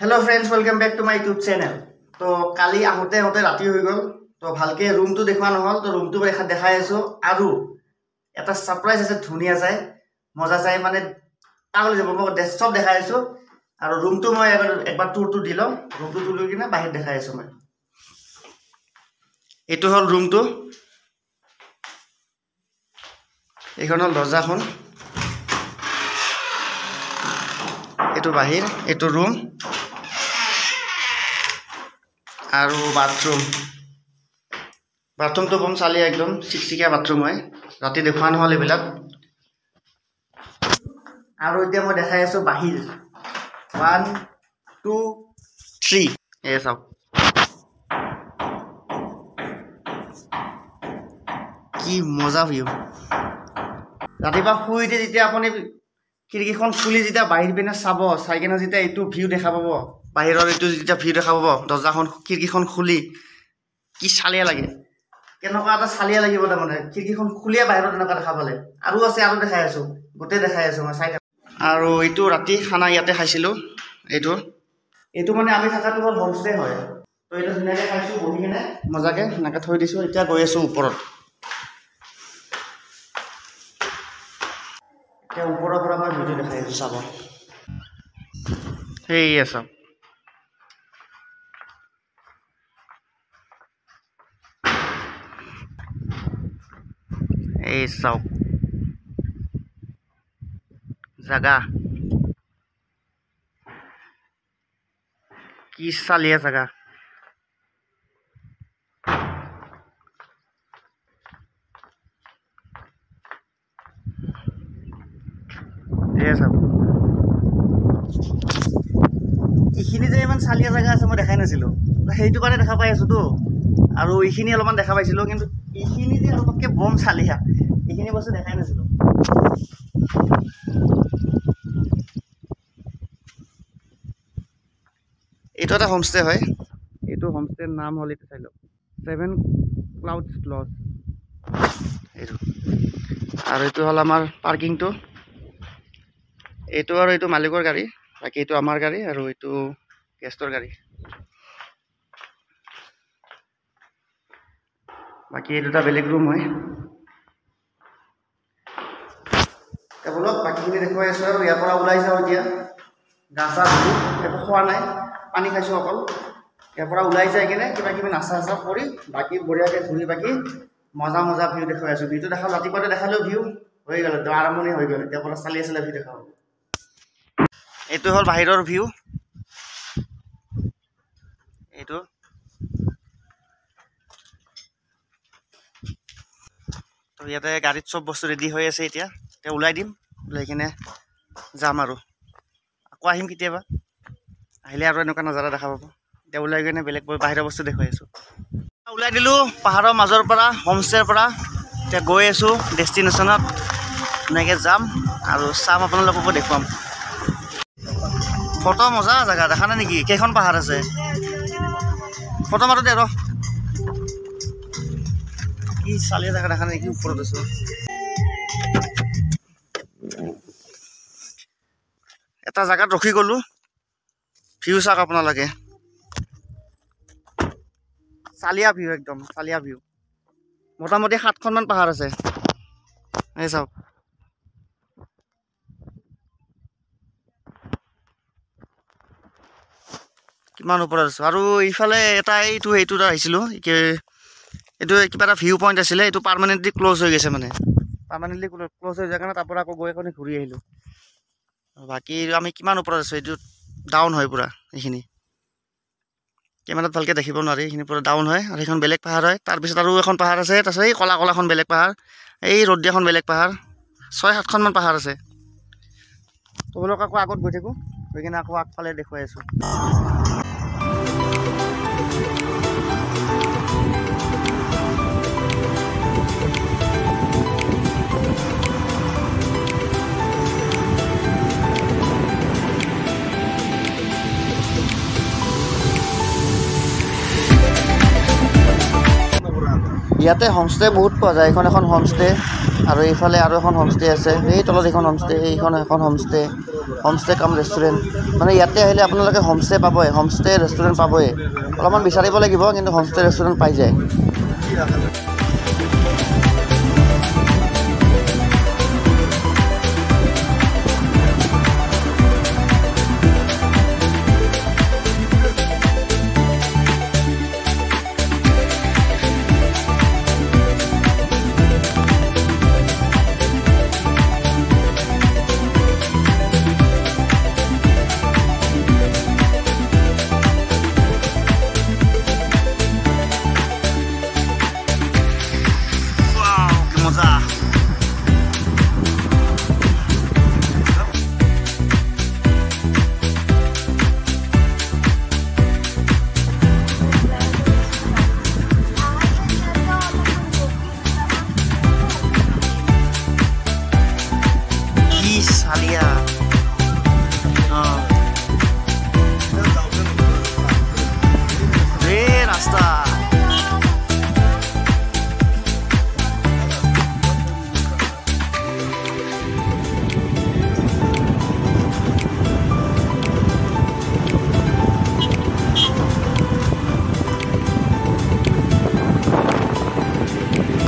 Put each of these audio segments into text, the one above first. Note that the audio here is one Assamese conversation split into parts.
Hello friends, welcome back to my YouTube channel. तो काली आहोते होते राती हो गल तो ভালকে রুমটো দেখবা নহল তো রুমটো দেখা দেখাই আছো আৰু এটা সারপ্রাইজ আছে ধুনিয়া যায় মজা যায় মানে পাগল যাব সব দেখাই আছো আৰু ৰুমটো মই একবাৰ টুৰটো দিলম ৰুমটো তুলি কিনা বাহিৰ দেখাই আছো মই এটো হল ৰুমটো এইখন হল দৰজাখন এটো বাহিৰ এটো ৰুম আৰু বাথৰুম তো বম চালি একদম সিকসিকিয়া বাথৰুম হয় ৰাতি দেখুৱা নহল এবিলাক আৰু এতিয়া মই দেখাই আছো বাহিৰ 1 2 3 এই সব কি মজা ভিউ ৰাতিবা শুইতে যেতিয়া আপুনি খিৰিকীখন খুলি যেতিয়া বাহিৰ পিনে চাব চাই কিনে যেতিয়া এইটো ভিউ দেখা পাব বাহিৰৰ এইটো যেতিয়া ভিউ দেখা পাব দৰজাখন খিৰিকীখন খুলি কি চালিয়া লাগে কেনকা এটা চালিয়া লাগিব তাৰ মানে খিৰিকীখন খুলিয়া বাহিৰত এনেকা দেখা পালে আৰু আছে আৰু দেখাই আছো গোটে দেখাই আছো মই চাই আৰু এইটো ৰাতি খানা ইয়াতে খাইছিলো এইটো মানে আমি থাকাটো হল হোমষ্টে হয় তো এটা ধুনিয়াকে খাইছো বহি কিনে মজাকে নাকে থৈ দিছো এতিয়া গৈ আছো ওপৰত এতিয়া ওপৰৰ পৰা মই ভিডিও দেখাই আছো চাব হেই আছে এই সব জায়গা কি চালিয়া জায়গা এই সব এইখিনি যে ইমান চালিয়া জায়গা আছে মই দেখাই নাছিলো সেইটো কাৰণে দেখা পাই আছো তো আৰু এইখিনি অলপমান দেখা পাইছিলো কিন্তু এইখিনি যে অলপকে বম চালিয়া এইখিনি বস্তু দেখাই নাছিলো এইটো এটা হোমষ্টে হয় এইটো হোমষ্টেৰ নাম হ'ল এইটো চাই লওক 7 ক্লাউডছ লজ এইটো আৰু এইটো হ'ল আমাৰ পাৰ্কিংটো এইটো আৰু এইটো মালিকৰ গাড়ী বাকি এইটো আমাৰ গাড়ী আৰু এইটো গেষ্টৰ গাড়ী বাকি এই দুটা বেলেগ ৰুম হয় কেবল বাকিখিনি দেখুৱাই আছো আৰু ইয়াৰ পৰা ওলাই যাওঁ এতিয়া গাছা একো খোৱা নাই পানী খাইছো অকল ইয়াৰ পৰা ওলাই যায় কিনে কিবা কিবি নাচা চাচা কৰি বাকি বঢ়িয়াকে ঘূৰি বাকি মজা মজা ভিউ দেখুৱাই আছো ভিউটো দেখাল ৰাতিপুৱাতে দেখালেও ভিউ হৈ গ'ল তো আৰম্ভণি হৈ গ'ল এতিয়া পৰা চালি আছিলে ভিউ দেখাব এইটো হ'ল বাহিৰৰ ভিউ এইটো তো ইয়াতে গাড়ীত সব বস্তু ৰেডি হৈ আছে এতিয়া ওলাই দিম ওলাই কিনে যাম আৰু আকৌ আহিম কেতিয়াবা আহিলে আৰু এনেকুৱা নজাৰা দেখা পাব এতিয়া ওলাই কিনে বেলেগ বাহিৰৰ বস্তু দেখুৱাই আছো ওলাই দিলো পাহাৰৰ মাজৰ পৰা হোমষ্টেৰ পৰা এতিয়া গৈ আছো ডেষ্টিনেশ্যনত এনেকৈ যাম আৰু চাম আপোনালোককো দেখুৱাম ফটো মজা জেগা দেখা নাই নেকি কেইখন পাহাৰ আছে ফটো মাৰো দে কি চালিয়া জায়গা দেখা নাই কি ওপৰত আছো এটা জায়গাত ৰখি গলো ভিউ চাওক আপোনালোকে চালিয়া ভিউ একদম চালিয়া ভিউ মোটামুটি 7খনমান পাহাৰ আছে এই চাওক কিমান ওপৰত আছো আৰু ইফালে এটা এইটো আহিছিলো এইটো কিবা এটা ভিউ পইণ্ট আছিলে এইটো পাৰ্মানেণ্টলি ক্লোজ হৈ গৈছে মানে পাৰ্মানেণ্টলি ক্লোজ হৈ যোৱাৰ কাৰণে তাৰ পৰা আকৌ গৈ আকৌ ঘূৰি আহিলোঁ বাকী আমি কিমান ওপৰত আছোঁ এইটো ডাউন হয় পূৰা এইখিনি কেমেৰাত ভালকৈ দেখিব নোৱাৰি এইখিনি পূৰা ডাউন হয় আৰু সেইখন বেলেগ পাহাৰ হয় তাৰপিছত আৰু এখন পাহাৰ আছে তাৰপিছত এই কলা কলাখন বেলেগ পাহাৰ এই ৰ'দ দিয়াখন বেলেগ পাহাৰ 6-7খনমান পাহাৰ আছে তোমালোক আকৌ আগত গৈ থাকোঁ গৈ কিনে আকৌ আগফালে দেখুৱাই আছোঁ ইয়াতে হোমষ্টে বহুত পোৱা যায় এইখন এখন হোমষ্টে আৰু এইফালে আৰু এখন হোমষ্টে আছে এই তলত এইখন হোমষ্টে এইখন এখন হোমষ্টে কাম ৰেষ্টুৰেণ্ট মানে ইয়াতে আহিলে আপোনালোকে হোমষ্টে পাবই হোমষ্টে ৰেষ্টুৰেণ্ট পাবই অলপমান বিচাৰিব লাগিব কিন্তু হোমষ্টে ৰেষ্টুৰেণ্ট পাই যায় Salia. Rasta.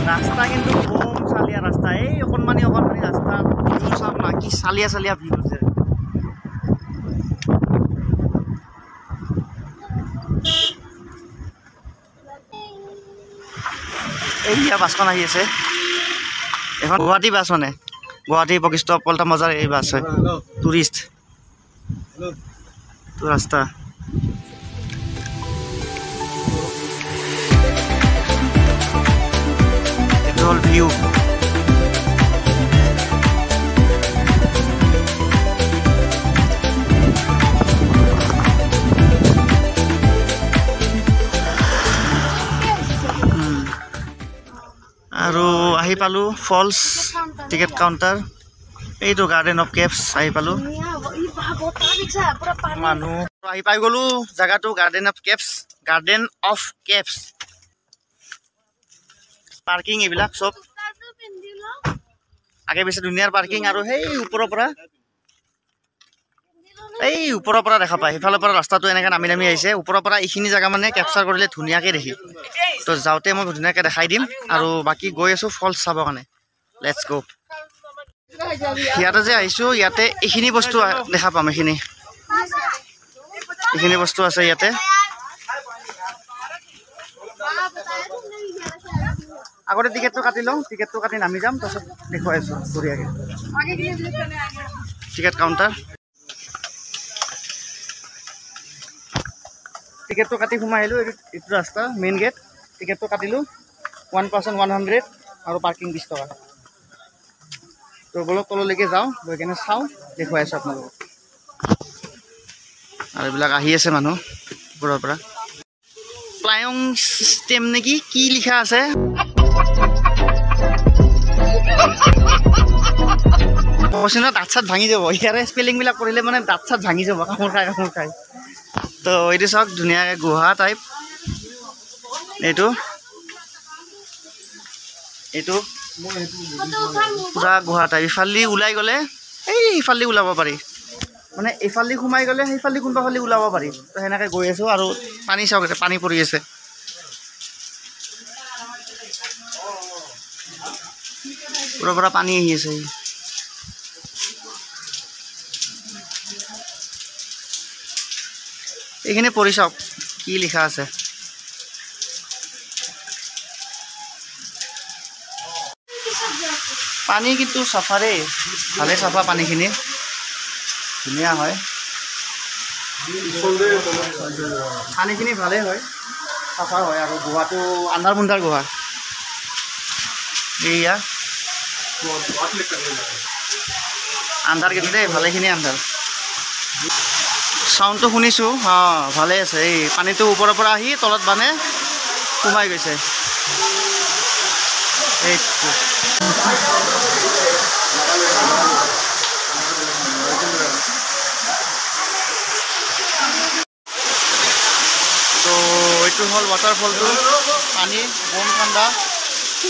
Rasta কিন্তু boom salia rasta এই অকনমানি রাস্তা ভিউ সব না কি সালিয়া ভিউ আছে এই ইয়া বাসখন আহি আছে এখন গুৱাহাটী বাস মানে গুৱাহাটী বকিষ্ট পল্টা মজাৰ এই বাস হয় টুৰিস্ট তো ৰাস্তা এটা হল ভিউ আৰু আহি পালো ফলস টিকেট কাউন্টার এইটো গার্ডেন অফ কেভস আহি পালো মানুহ আহি পাই গলো জায়গাটো গার্ডেন অফ কেভস পার্কিং এইবিলাক সব আগে বেছি দুনিয়াৰ পাৰ্কিং আৰু সেই ওপৰৰ পৰা দেখা পায় ইফালৰ পৰা ৰাস্তাটো এনেকৈ নামি আহিছে ওপৰৰ পৰা এইখিনি জায়গা মানে কেপচাৰ কৰিলে ধুনীয়াকৈ দেখি তো যাওঁতে মই ধুনীয়াকৈ দেখাই দিম আৰু বাকি গৈ আছো ফলস চাবৰ কাৰণে লেটস গো ইয়াতে যে আহিছো ইয়াতে এইখিনি বস্তু দেখা পাম এইখিনি বস্তু আছে ইয়াতে আগতে টিকেটটো কাটি লওঁ টিকেটটো কাটি নামি যাম তাৰপিছত দেখুৱাই আছো ধুনীয়াকৈ টিকেট কাউন্টাৰ টিকেটটো কাটি সোমাই আহিলোঁ এইটো ৰাস্তা মেইন গেট টিকেটটো কাটিলোঁ 1 person 100 আৰু পাৰ্কিং 20 টকা তো বলক তললৈকে যাওঁ গৈ কেনে চাওঁ দেখুৱাই আছোঁ আপোনালোকক আৰু এইবিলাক আহি আছে মানুহ ওপৰৰ পৰা প্লায়ং চিষ্টেম নেকি কি লিখা আছে কৈছোঁ ন দাঁত চাত ভাঙি যাব ইয়াৰে স্পেলিংবিলাক পঢ়িলে মানে দাঁত চাত ভাঙি যাব কামোৰ খাই তো এইটো চাওক ধুনীয়াকৈ গুহা টাইপ এইটো পুৰা গুহা টাইপ ইফালি ওলাই গ'লে এই ইফালি ওলাব পাৰি মানে এইফালি সোমাই গ'লে সেইফালি কোনোবা ফালি ওলাব পাৰি তো সেনেকৈ গৈ আছোঁ আৰু পানী চাওক পানী পৰি আছে পুৰা পৰা পানী আহি আছে এইখিনি পঢ়ি চাওক কি লিখা আছে পানী কিন্তু চাফাৰে ভালে চাফা পানীখিনি ধুনীয়া হয় পানীখিনি ভালে হয় চাফা হয় আৰু গুহাটো আন্ধাৰ মুন্ধাৰ গুহা এইয়া আন্ধাৰ কিন্তু দেই ভালেখিনি আন্ধাৰ সাউন্ডটো শুনিছোঁ ভালে আছে এই পানীটো ওপৰৰ পৰা আহি তলত মানে সোমাই গৈছে এইটো তো এইটো হ'ল ৱাটাৰফলটো পানী বম ঠাণ্ডা আৰু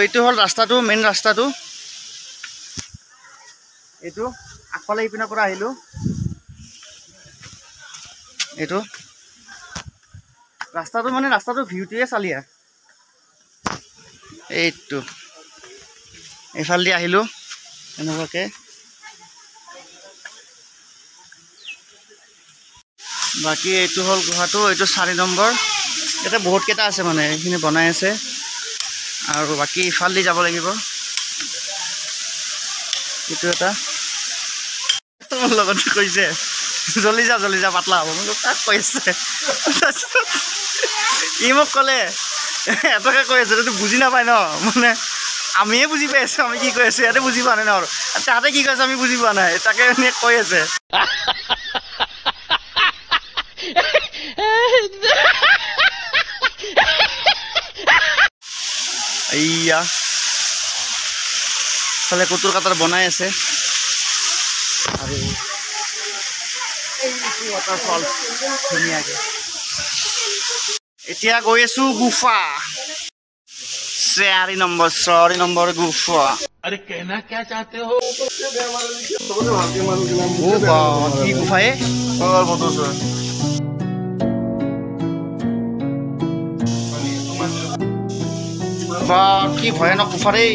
এইটো হ'ল ৰাস্তাটো, মেইন ৰাস্তাটো। এইটো আগফালে ইপিনৰ পৰা আহিলোঁ। এইটো ৰাস্তাটো মানে ৰাস্তাটো ভিউটোৱে চালিয়া। এইটো এইফালেদি আহিলোঁ এনেকুৱাকৈ। বাকী এইটো হ'ল গুহাটো, এইটো 4 নম্বৰ। ইয়াতে বহুতকেইটা আছে মানে, এইখিনি বনাই আছে। আৰু বাকী ইফালেদি যাব লাগিব। এইটো এটা মোৰ লগতে কৈছে জল্দি যা পাতলা হ'ব। মোক তাক কৈ আছে, ই মোক ক'লে এটাকে কৈ আছে, তইতো বুজি নাপায় ন, মানে আমিয়ে বুজি পাই আছোঁ আমি কি কৈ আছোঁ, ইয়াতে বুজি পোৱা নাই ন। আৰু তাহাঁতে কি কৈছে আমি বুজি পোৱা নাই, তাকে মানে কৈ আছে। এইয়া ফালে কচুৰ কাটাৰ বনাই আছে। আৰু এইটো ৱাটাৰফল ধুনীয়াকৈ। এতিয়া গৈ আছোঁ গুফা, 4 নম্বৰ গুফা। अरे कहना क्या चाहते हो? কি গুফাই বা কি ভয়ানক গুফা ৰে।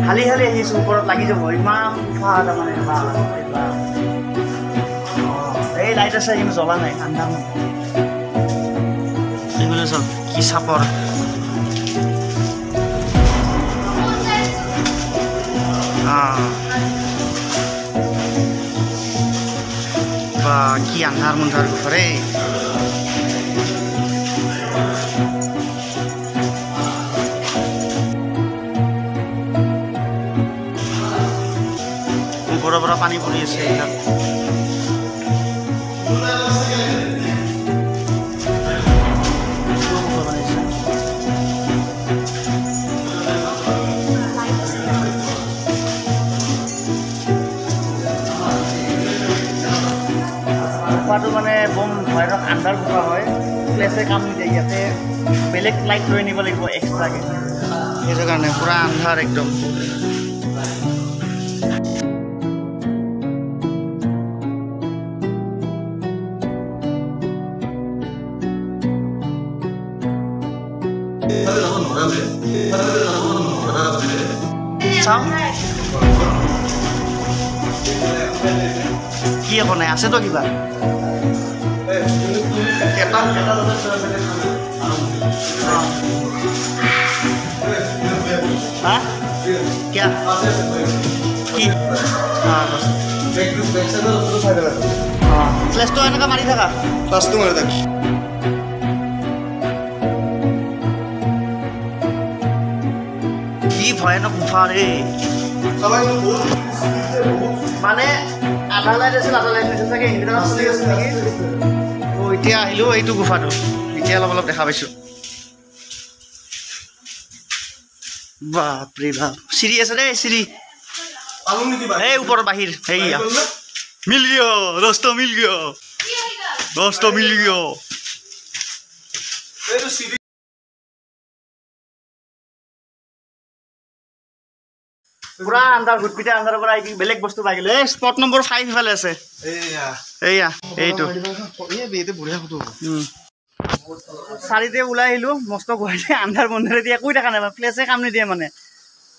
হালি আহিছোঁ, ওপৰত লাগি যাব, ইমান গুফা তাৰমানে। এই লাইট আছে কিন্তু জ্বলা নাই, আন্ধাৰ এইগুলো চব কি চাপৰ। বা কি আন্ধাৰ মুন্ধাৰ গুফা ৰে। ওপৰৰ পৰা পানী পৰি আছে এইবিলাক। গুফাটো মানে বম ভয়ানক আন্ধাৰ গুফা হয়, প্লেছে কাম নিদিয়ে। ইয়াতে বেলেগ লাইট লৈ আনিব লাগিব এক্সট্ৰাকৈ, সেইটো কাৰণে পূৰা আন্ধাৰ একদম। কি একো নাই, আছেতো কিবা। क्या কি ফ্লেশটো এনেকৈ মাৰি থাকা, ফ্লেশটো মাৰি থাকা। কি ভয়ানক গুফা ৰে। মানে আধা লাইট আছিল, আধা লাইট হৈছে চাগে, ইনভাৰ্টাৰ চলি আছে নেকি। এতিয়া আহিলোঁ এইটো গুফাটো, এতিয়া অলপ দেখা পাইছোঁ। বাপৰে বাপ, চিৰি আছে দেই, চিৰি এই ওপৰৰ বাহিৰ। সেইয়া মিল গিয়া, ৰাস্তা মিল গিয়া, ৰাস্তা মিল গিয়া। পুৰা আন্ধাৰ, ঘুটপিটা আন্ধাৰৰ পৰা বেলেগ বস্তু পাই গ'লো। এই স্পট নম্বৰ 5 ইফালে আছে। এইয়া এইটো 4তে ওলাই আহিলোঁ। মস্ত গুৱাহাটী আন্ধাৰ বন্ধাৰে দিয়ে একোৱে দেখা নাই, প্লেছে কাম নিদিয়ে মানে।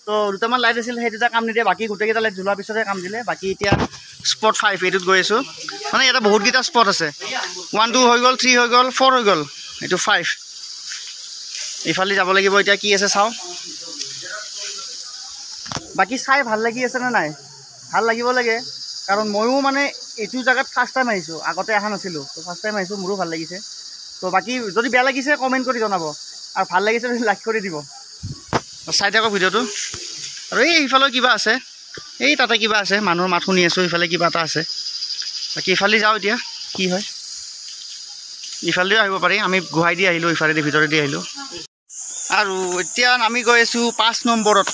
তো দুটামান লাইট আছিল, সেই দুটা কাম নিদিয়ে, বাকী গোটেইকেইটা লাইট জ্বলোৱাৰ পিছতে কাম দিলে। বাকী এতিয়া স্পট 5 এইটোত গৈ আছোঁ। মানে ইয়াতে বহুতকেইটা স্পট আছে, 1 2 হৈ গ'ল, 3 হৈ গ'ল, 4 হৈ গ'ল, এইটো 5। ইফালে যাব লাগিব এতিয়া, কি আছে চাওঁ। বাকী চাই ভাল লাগি আছে নে নাই? ভাল লাগিব লাগে, কাৰণ ময়ো মানে এইটো জেগাত ফাৰ্ষ্ট টাইম আহিছোঁ, আগতে অহা নাছিলোঁ। তো ফাৰ্ষ্ট টাইম আহিছোঁ, মোৰো ভাল লাগিছে। তো বাকী যদি বেয়া লাগিছে কমেণ্ট কৰি জনাব, আৰু ভাল লাগিছে যদি লাইক কৰি দিব। চাই থাকক ভিডিঅ'টো। আৰু এই ইফালেও কিবা আছে, এই তাতে কিবা আছে, মানুহৰ মাত শুনি আছোঁ, ইফালে কিবা এটা আছে। বাকী ইফালে যাওঁ এতিয়া, কি হয়। ইফালেদিও আহিব পাৰি আমি গুহাই দি আহিলোঁ ইফালেদি ভিতৰেদি আহিলোঁ আৰু এতিয়া আমি গৈ আছোঁ 5 নম্বৰত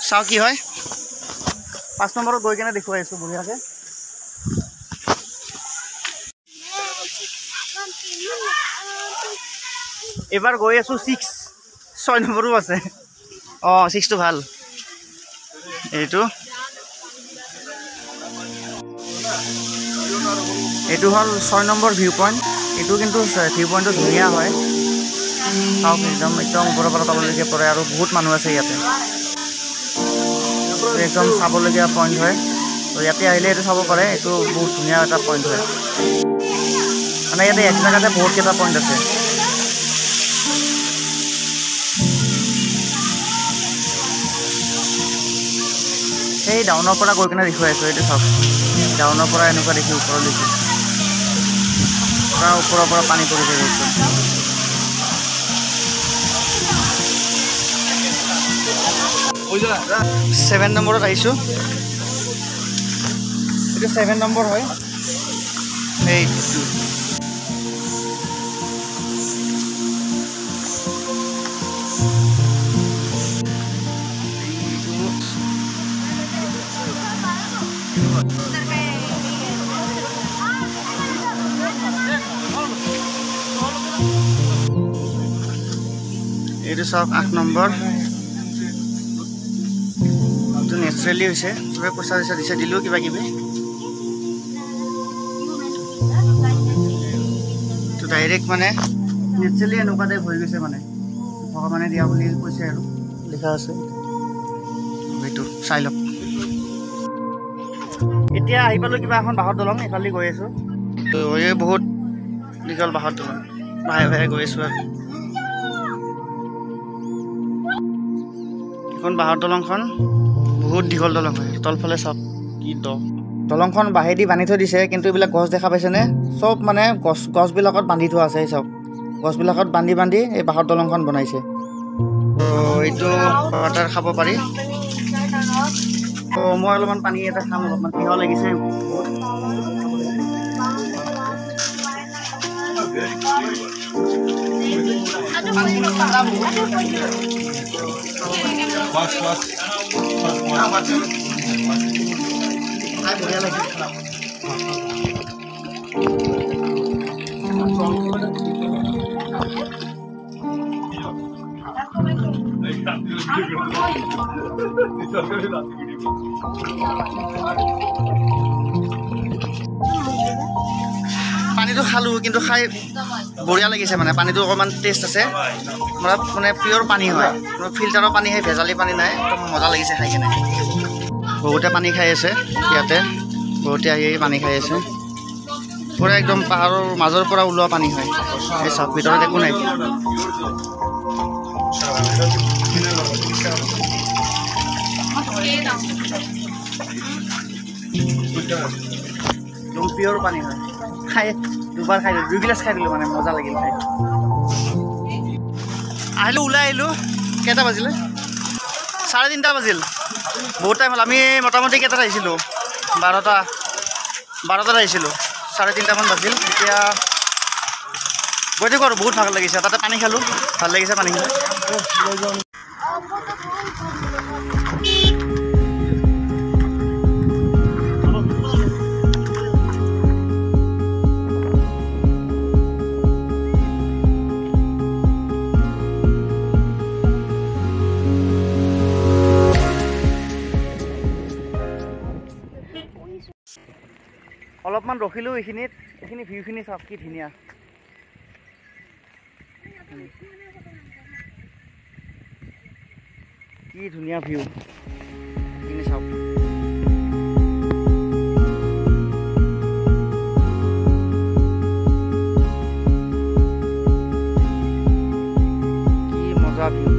চাওঁ কি হয় 5 নম্বৰত গৈ কেনে দেখুৱাই আছোঁ বঢ়িয়াকৈ এবাৰ গৈ আছোঁ 6 নম্বৰো আছে অঁ 6টো ভাল এইটো হ'ল 6 নম্বৰ ভিউ পইণ্ট এইটো কিন্তু ভিউ পইণ্টটো ধুনীয়া হয় চাওক একদম ওপৰৰ পৰা তললৈকে পৰে আৰু বহুত মানুহ আছে ইয়াতে একদম চাবলগীয়া পইণ্ট হয় তো ইয়াতে আহিলে এইটো চাব পাৰে এইটো বহুত ধুনীয়া এটা পইণ্ট হয় মানে ইয়াতে এক জেগাতে বহুতকেইটা পইণ্ট আছে সেই ডাউনৰ পৰা গৈ কিনে দেখুৱাই আছোঁ এইটো চাওক ডাউনৰ পৰা এনেকুৱা দেখি ওপৰলৈকে পুৰা ওপৰৰ পৰা পানী পৰি যায় একদম 7 নম্বৰত আহিছোঁ এইটো 7 নম্বৰ হয় এইটো এইটো চাওক 8 নম্বৰ এইটো নেচাৰেলি হৈছে চবে পইচা দিছে দিলোঁ কিবা কিবি তো ডাইৰেক্ট মানে নেচাৰেলি এনেকুৱা টাইপ হৈ গৈছে মানে ভগৱানে দিয়া বুলি কৈছে আৰু লিখা আছে এইটো চাই লওক এতিয়া আহি পালোঁ কিবা এখন বাঁহৰ দলং এইফালে গৈ আছোঁ তো এই বহুত দীঘল বাঁহৰ দলং ভাই গৈ আছোঁ আৰু এখন বাঁহৰ দলংখন বহুত দীঘল দলং হয় তলফালে চাওক কি দলংখন বাঁহেদি বান্ধি থৈ দিছে কিন্তু এইবিলাক গছ দেখা পাইছেনে চব মানে গছবিলাকত বান্ধি থোৱা আছে চাওক গছবিলাকত বান্ধি এই বাঁহৰ দলংখন বনাইছে তো এইটো ৱাটাৰ খাব পাৰি তো মই অলপমান পানী এটা খাম অলপমান পিয়াহ লাগিছে বঢ়িয়া লাগে পানীটো খালোঁ কিন্তু খাই বঢ়িয়া লাগিছে মানে পানীটো অকণমান টেষ্ট আছে মানে পিয়ৰ পানী হয় ফিল্টাৰৰ পানী সেই ভেজালি পানী নাই একদম মজা লাগিছে খাই কেনে বহুতে পানী খাই আছে ইয়াতে বহুতে আহি পানী খাই আছে পুৰা একদম পাহাৰৰ মাজৰ পৰা ওলোৱা পানী হয় এই চাওক ভিতৰত একো নাই একদম পিয়ৰ পানী হয় খাই দুবাৰ খাই দিলোঁ 2 গিলাচ খাই দিলোঁ মানে মজা লাগিল খাই আহিলোঁ ওলাই আহিলোঁ কেইটা বাজিলে 3:30 বাজিল বহুত টাইম হ'ল আমি মোটামুটি কেইটাত আহিছিলোঁ 12টাত আহিছিলোঁ 3:30 মান বাজিল এতিয়া গৈ থাকোঁ আৰু বহুত ভাল লাগিছে তাতে পানী খালোঁ ভাল লাগিছে পানী খাই অলপমান ৰখিলোঁ এইখিনি ভিউখিনি চাওক কি ধুনীয়া কি ধুনীয়া ভিউ এইখিনি চাওক কি মজা ভিউ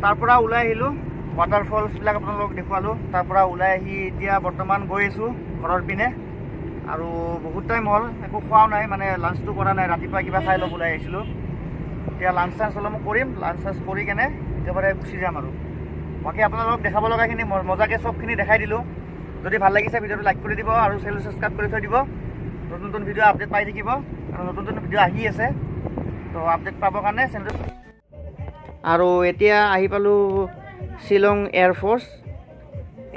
তাৰ পৰা ওলাই আহিলোঁ, ৱাটাৰফলছবিলাক আপোনালোকক দেখুৱালোঁ। তাৰ পৰা ওলাই আহি এতিয়া বৰ্তমান গৈ আছোঁ ঘৰৰ পিনে। আৰু বহুত টাইম হ'ল, একো খোৱাও নাই, মানে লাঞ্চটো কৰা নাই। ৰাতিপুৱা কিবা খাই অলপ ওলাই আহিছিলোঁ। এতিয়া লাঞ্চ চাঞ্চ অলপ কৰিম, লাঞ্চ চাঞ্চ কৰি কেনে একেবাৰে গুচি যাম আৰু। বাকী আপোনালোকক দেখাব লগাখিনি মজাকৈ চবখিনি দেখাই দিলোঁ। যদি ভাল লাগিছে ভিডিঅ'টো লাইক কৰি দিব আৰু চেনেল ছাবস্ক্ৰাইব কৰি থৈ দিব। নতুন নতুন ভিডিঅ' আপডেট পাই থাকিব আৰু নতুন নতুন ভিডিঅ' আহি আছে, তো আপডেট পাবৰ কাৰণে চেনেলটো। আৰু এতিয়া আহি পালোঁ শ্বিলং এয়াৰফ'ৰ্চ।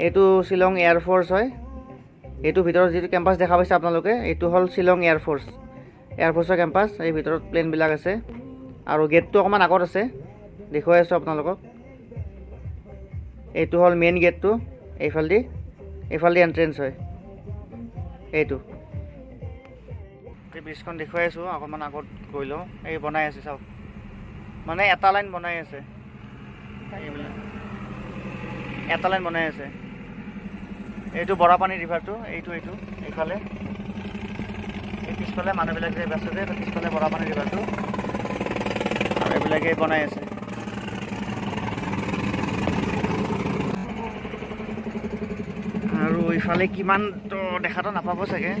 এইটো শ্বিলং এয়াৰফ'ৰ্চ হয়। এইটো ভিতৰত যিটো কেম্পাছ দেখা পাইছে আপোনালোকে, এইটো হ'ল শ্বিলং এয়াৰফ'ৰ্চৰ কেম্পাছ। এই ভিতৰত প্লেনবিলাক আছে আৰু গেটটো অকণমান আগত আছে, দেখুৱাই আছোঁ আপোনালোকক। এইটো হ'ল মেইন গেটটো, এইফালেদি এণ্ট্ৰেঞ্চ হয় এইটো। এই ব্ৰিজখন দেখুৱাই আছোঁ, অকণমান আগত গৈ লওঁ। এই বনাই আছে চাওক, মানে এটা লাইন বনাই আছে, এইবিলাক এটা লাইন বনাই আছে। এইটো বৰাপানী ৰিভাৰটো, এইটো এইফালে, এই পিছফালে মানুহবিলাক যে ব্যস্ত যে, পিছফালে বৰাপানী ৰিভাৰটো, আৰু এইবিলাকে বনাই আছে। আৰু ইফালে কিমান দেখাটো নাপাব চাগে,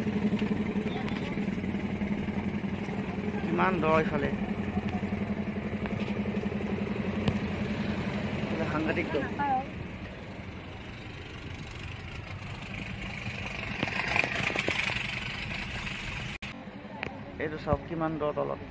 কিমান দ ইফালে, সাংঘাতিক দ। এইটো চাওক কিমান দ তলত।